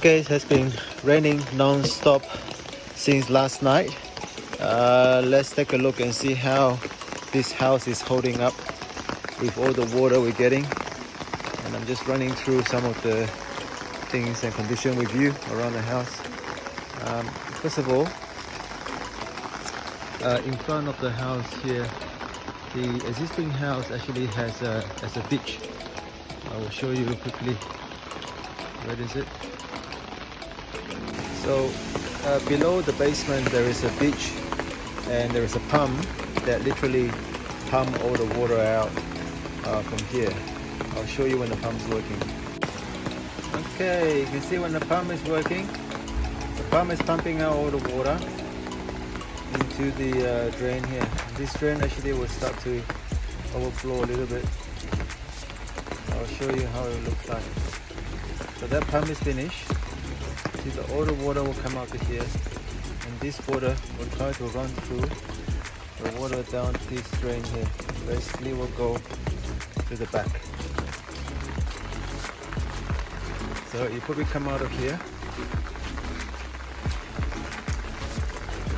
Okay, it has been raining non-stop since last night. Let's take a look and see how this house is holding up with all the water we're getting. And I'm just running through some of the things and condition with you around the house. First of all, in front of the house here, the existing house actually has a ditch. I will show you quickly. Where is it? So below the basement there is a ditch and there is a pump that literally pump all the water out from here. I'll show you when the pump's working. Okay, you can see when the pump is working, the pump is pumping out all the water into the drain here. This drain actually will start to overflow a little bit. I'll show you how it looks like. So that pump is finished. See, all the water will come out to here, and this water will try to run through the water down this drain here. Basically will go to the back. So you probably come out of here.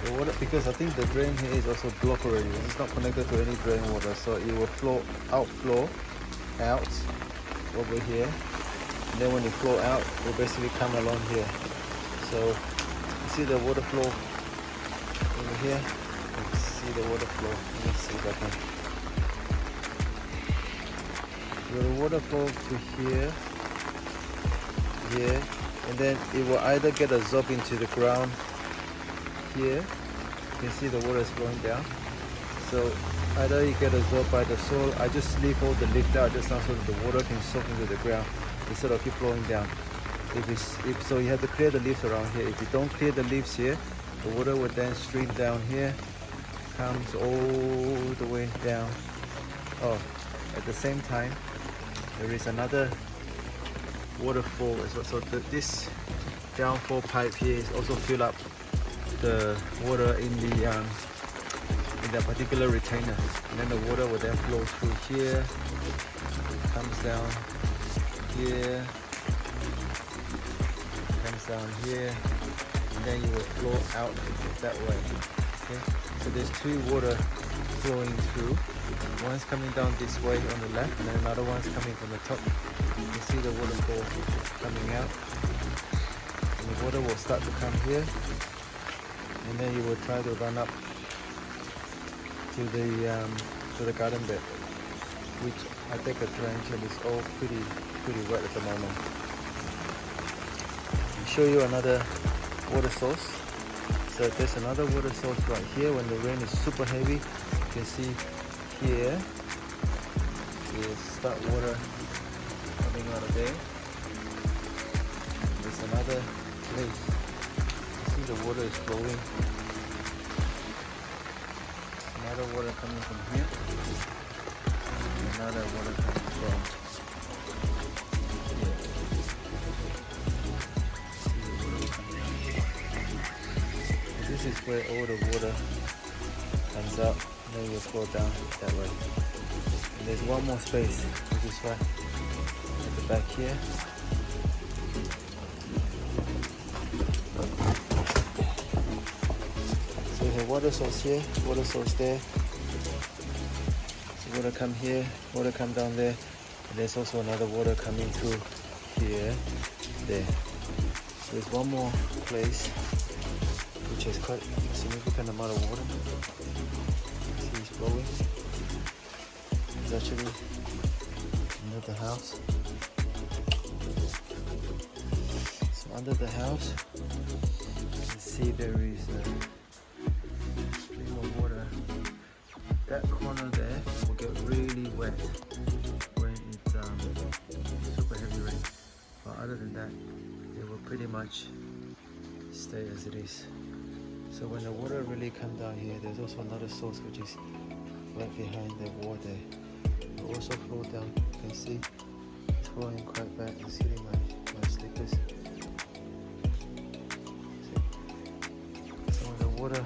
The water, because I think the drain here is also blocked already. It's not connected to any drain water, so it will outflow out over here. And then when it flow out, it will basically come along here. So you see the water flow over here. Let's see the water flow. Let me see if I can. So the water flow to here, here, and then it will either get absorbed into the ground here. You can see the water is flowing down. So either you get absorbed by the soil. I just leave all the lift out just now so that the water can soak into the ground instead of keep flowing down. So you have to clear the leaves around here. If you don't clear the leaves here, the water will then stream down here, comes all the way down. Oh, at the same time, there is another waterfall as well. So this downfall pipe here is also fill up the water in that particular retainer, and then the water will then flow through here, comes down here, comes down here, and then you will flow out that way. Okay, so there's two water flowing through. One's coming down this way on the left, and then another one's coming from the top. You can see the water flow coming out, and the water will start to come here, and then you will try to run up to the garden bed, which I take a trench and it's all pretty wet at the moment. I'll show you another water source. So there's another water source right here. When the rain is super heavy, you can see here is start water coming out of there. There's another place. You see the water is flowing. Another water coming from here. Another water coming from here. This is where all the water comes out, and then you flow down that way. And there's one more space, which is right at the back here. So we have water source here, water source there. So water come here, water come down there. And there's also another water coming through here, there. So there's one more place which has quite a significant amount of water. See, it's flowing. It's actually under the house. So under the house, you can see there is a stream of water. That corner there will get really wet when it's super heavy rain. But other than that, it will pretty much stay as it is. So when the water really comes down here, there's also another source which is right behind the wall there. It will also flow down. You can see it's flowing quite bad. It's hitting my slippers. See? So when the water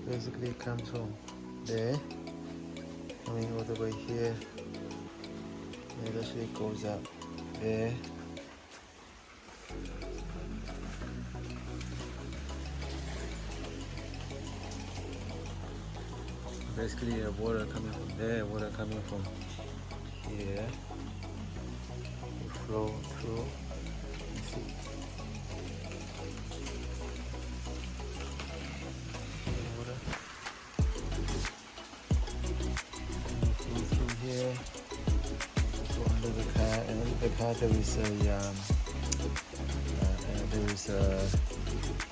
basically comes from there, coming all the way here, and it actually goes out there, basically water coming from there, water coming from here. It flow through. You see? Water flow through here. Go under the car, and under the car there is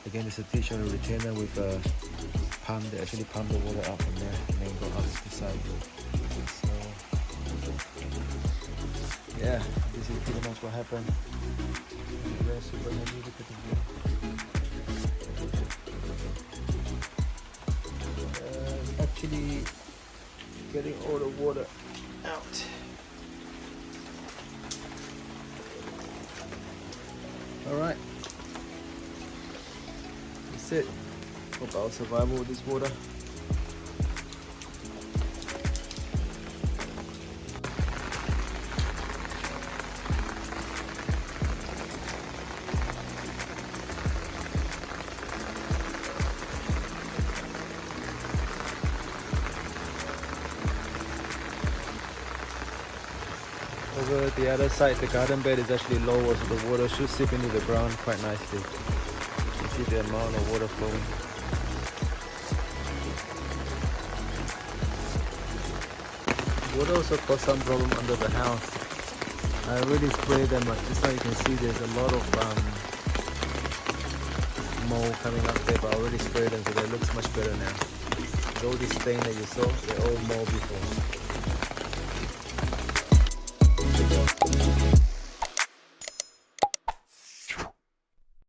again it's a teacher retainer with a pump. They actually pump the water up from there and then go up the side. So yeah, this is pretty much what happened. Very super heavy. Look at the view. Actually getting all the water out. Alright, that's it. Hope I'll survive with this water. Over the other side, the garden bed is actually lower, so the water should seep into the ground quite nicely. You see the amount of water flowing. Water also caused some problem under the house. I already sprayed them, but just now you can see there's a lot of mold coming up there, but I already sprayed them, so that looks much better now. All this stain that you saw, they're all mold before.